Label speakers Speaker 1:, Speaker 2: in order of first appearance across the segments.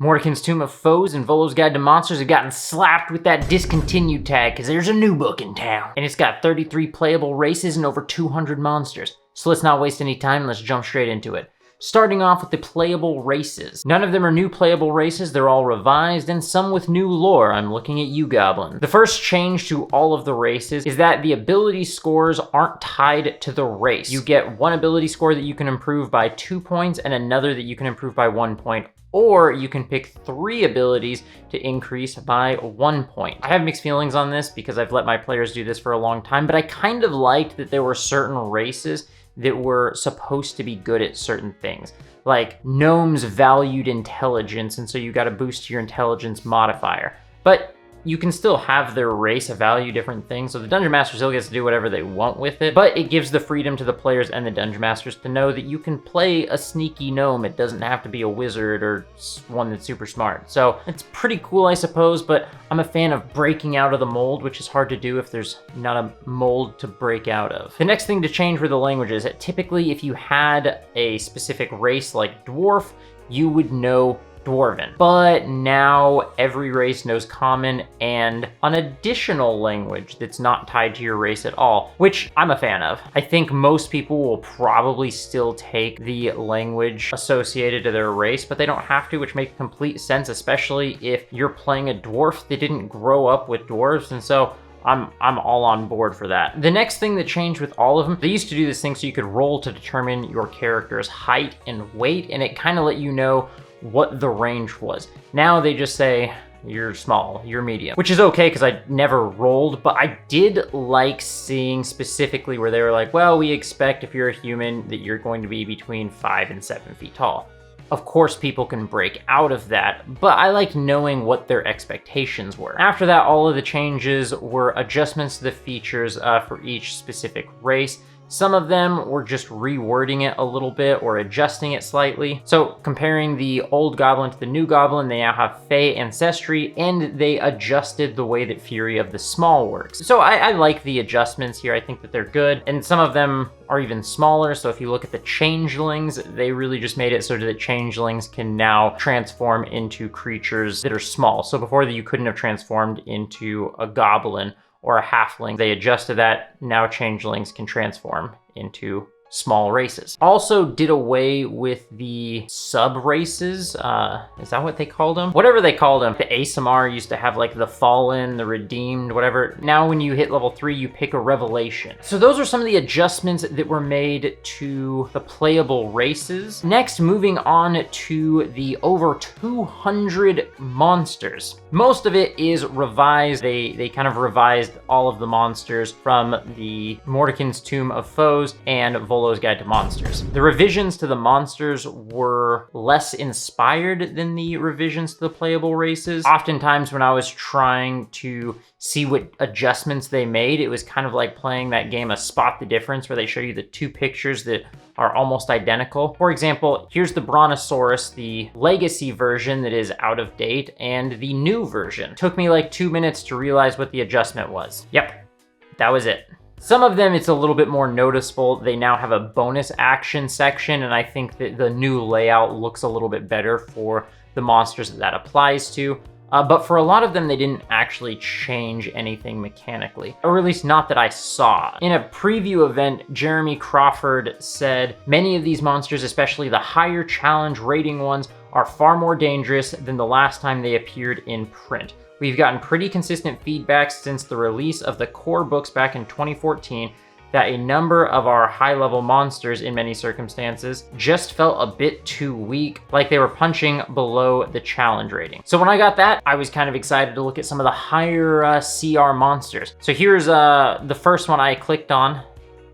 Speaker 1: Mordenkainen's Tomb of Foes and Volo's Guide to Monsters have gotten slapped with that discontinued tag because there's a new book in town. And it's got 33 playable races and over 200 monsters. So let's not waste any time, let's jump straight into it. Starting off with the Playable Races. None of them are new playable races, they're all revised, and some with new lore. I'm looking at you, Goblin. The first change to all of the races is that the ability scores aren't tied to the race. You get one ability score that you can improve by 2 points and another that you can improve by 1 point, or you can pick 3 abilities to increase by 1 point. I have mixed feelings on this because I've let my players do this for a long time, but I kind of liked that there were certain races that were supposed to be good at certain things. Like gnomes valued intelligence, and so you got to boost your intelligence modifier. But you can still have their race value different things, so the Dungeon Master still gets to do whatever they want with it, but it gives the freedom to the players and the Dungeon Masters to know that you can play a sneaky gnome. It doesn't have to be a wizard or one that's super smart. So it's pretty cool, I suppose, but I'm a fan of breaking out of the mold, which is hard to do if there's not a mold to break out of. The next thing to change were the languages. Typically, if you had a specific race like Dwarf, you would know Dwarven. But now every race knows Common and an additional language that's not tied to your race at all, which I'm a fan of. I think most people will probably still take the language associated to their race, but they don't have to, which makes complete sense, especially if you're playing a dwarf that didn't grow up with dwarves, and so I'm all on board for that. The next thing that changed with all of them, they used to do this thing so you could roll to determine your character's height and weight, and it kind of let you know what the range was. Now they just say, you're small, you're medium, which is okay because I never rolled, but I did like seeing specifically where they were like, well, we expect if you're a human that you're going to be between 5 and 7 feet tall. Of course, people can break out of that, but I like knowing what their expectations were. After that, all of the changes were adjustments to the features for each specific race. Some of them were just rewording it a little bit or adjusting it slightly. So comparing the old goblin to the new goblin, they now have Fey ancestry, and they adjusted the way that Fury of the Small works. So I like the adjustments here. I think that they're good, and some of them are even smaller. So if you look at the changelings, they really just made it so that changelings can now transform into creatures that are small. So before that, you couldn't have transformed into a goblin or a halfling. They adjusted that. Now changelings can transform into small races. Also did away with the sub-races. Is that what they called them? Whatever they called them. The ASMR used to have like the Fallen, the Redeemed, whatever. Now when you hit level 3, you pick a Revelation. So those are some of the adjustments that were made to the playable races. Next, moving on to the over 200 monsters. Most of it is revised. They kind of revised all of the monsters from the Mordenkainen's Tomb of Foes and Volo's Guide to Monsters. The revisions to the monsters were less inspired than the revisions to the playable races. Oftentimes when I was trying to see what adjustments they made, it was kind of like playing that game of Spot the Difference, where they show you the 2 pictures that are almost identical. For example, here's the Brontosaurus, the legacy version that is out of date, and the new version. Took me like 2 minutes to realize what the adjustment was. Yep, that was it. Some of them, it's a little bit more noticeable. They now have a bonus action section, and I think that the new layout looks a little bit better for the monsters that applies to. But for a lot of them, they didn't actually change anything mechanically, or at least not that I saw. In a preview event, Jeremy Crawford said, many of these monsters, especially the higher challenge rating ones, are far more dangerous than the last time they appeared in print. We've gotten pretty consistent feedback since the release of the core books back in 2014 that a number of our high-level monsters in many circumstances just felt a bit too weak, like they were punching below the challenge rating. So when I got that, I was kind of excited to look at some of the higher CR monsters. So here's the first one I clicked on.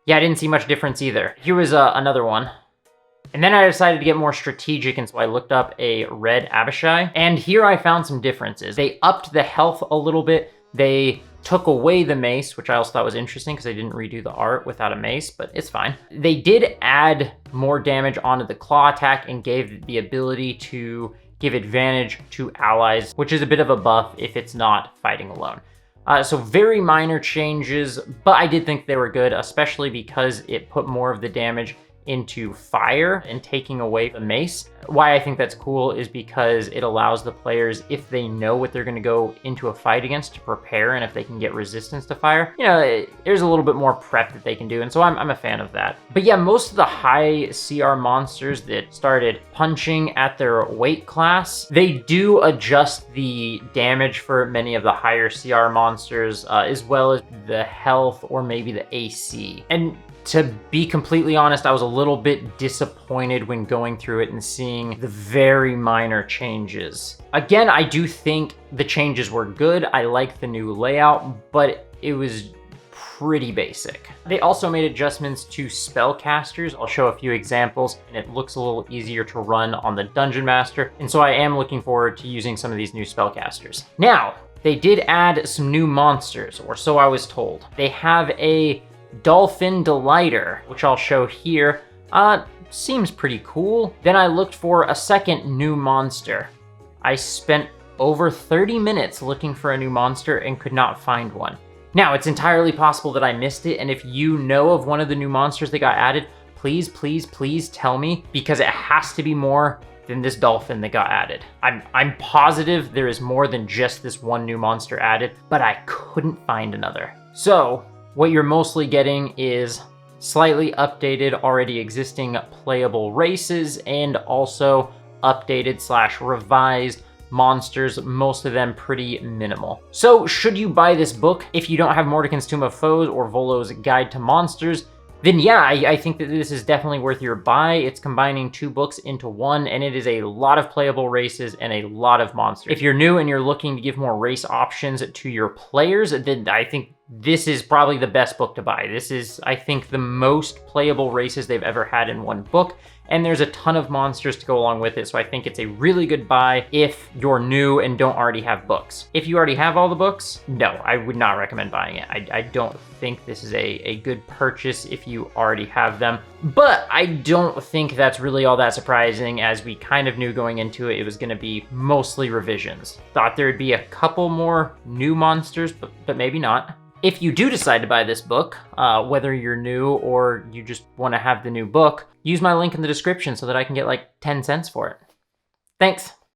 Speaker 1: Yeah, I didn't see much difference either. Here was another one. And then I decided to get more strategic, and so I looked up a red Abishai, and here I found some differences. They upped the health a little bit. They took away the mace, which I also thought was interesting because they didn't redo the art without a mace, but it's fine. They did add more damage onto the claw attack and gave the ability to give advantage to allies, which is a bit of a buff if it's not fighting alone. So very minor changes, but I did think they were good, especially because it put more of the damage into fire and taking away the mace. Why I think that's cool is because it allows the players, if they know what they're going to go into a fight against, to prepare, and if they can get resistance to fire, you know, there's a little bit more prep that they can do, and so I'm a fan of that. But yeah, most of the high CR monsters that started punching at their weight class, they do adjust the damage for many of the higher CR monsters, as well as the health or maybe the AC. And to be completely honest, I was a little bit disappointed when going through it and seeing the very minor changes. Again, I do think the changes were good. I like the new layout, but it was pretty basic. They also made adjustments to spellcasters. I'll show a few examples, and it looks a little easier to run on the Dungeon Master, and so I am looking forward to using some of these new spellcasters. Now, they did add some new monsters, or so I was told. They have a Dolphin Delighter, which I'll show here. Seems pretty cool. Then I looked for a second new monster. I spent over 30 minutes looking for a new monster and could not find one. Now, it's entirely possible that I missed it, and if you know of one of the new monsters that got added, please, please, please tell me, because it has to be more than this dolphin that got added. I'm positive there is more than just this one new monster added, but I couldn't find another. So, what you're mostly getting is slightly updated, already existing playable races, and also updated/revised monsters, most of them pretty minimal. So should you buy this book if you don't have Mordecai's Tomb of Foes or Volo's Guide to Monsters? Then yeah, I think that this is definitely worth your buy. It's combining 2 books into one, and it is a lot of playable races and a lot of monsters. If you're new and you're looking to give more race options to your players, then I think this is probably the best book to buy. This is, I think, the most playable races they've ever had in one book, and there's a ton of monsters to go along with it, so I think it's a really good buy if you're new and don't already have books. If you already have all the books, no, I would not recommend buying it. I don't think this is a good purchase if you already have them, but I don't think that's really all that surprising, as we kind of knew going into it was going to be mostly revisions. Thought there would be a couple more new monsters, but maybe not. If you do decide to buy this book, whether you're new or you just want to have the new book, use my link in the description so that I can get like 10 cents for it. Thanks.